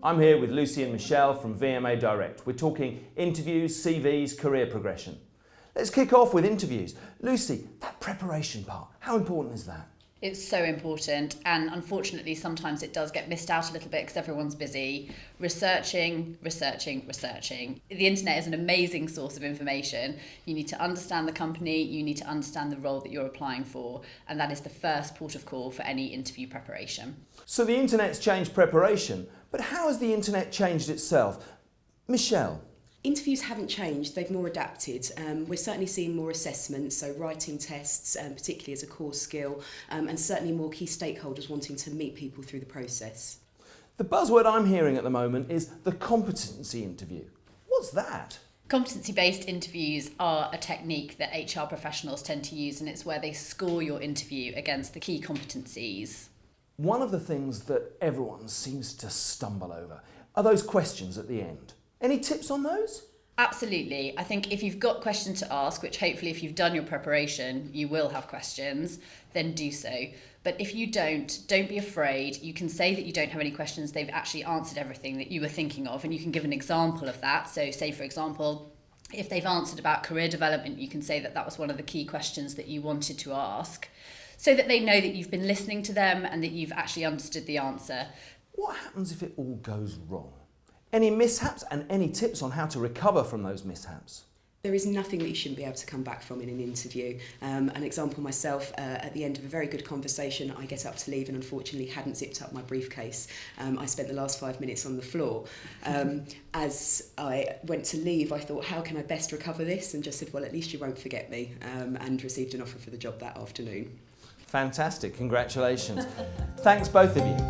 I'm here with Lucy and Michelle from VMA Direct. We're talking interviews, CVs, career progression. Let's kick off with interviews. Lucy, that preparation part, how important is that? It's so important, and unfortunately sometimes it does get missed out a little bit because everyone's busy researching. The internet is an amazing source of information. You need to understand the company, you need to understand the role that you're applying for, and that is the first port of call for any interview preparation. So the internet's changed preparation, but how has the internet changed itself? Michelle? Interviews haven't changed, they've more adapted. We're certainly seeing more assessments, so writing tests, particularly as a core skill, and certainly more key stakeholders wanting to meet people through the process. The buzzword I'm hearing at the moment is the competency interview. What's that? Competency-based interviews are a technique that HR professionals tend to use, and it's where they score your interview against the key competencies. One of the things that everyone seems to stumble over are those questions at the end. Any tips on those? Absolutely. I think if you've got questions to ask, which hopefully if you've done your preparation, you will have questions, then do so. But if you don't be afraid. You can say that you don't have any questions. They've actually answered everything that you were thinking of, and you can give an example of that. So say, for example, if they've answered about career development, you can say that that was one of the key questions that you wanted to ask, so that they know that you've been listening to them and that you've actually understood the answer. What happens if it all goes wrong? Any mishaps and any tips on how to recover from those mishaps? There is nothing that you shouldn't be able to come back from in an interview. An example myself, at the end of a very good conversation, I get up to leave and unfortunately hadn't zipped up my briefcase. I spent the last 5 minutes on the floor. As I went to leave, I thought, how can I best recover this? And just said, well, at least you won't forget me, and received an offer for the job that afternoon. Fantastic, congratulations. Thanks both of you.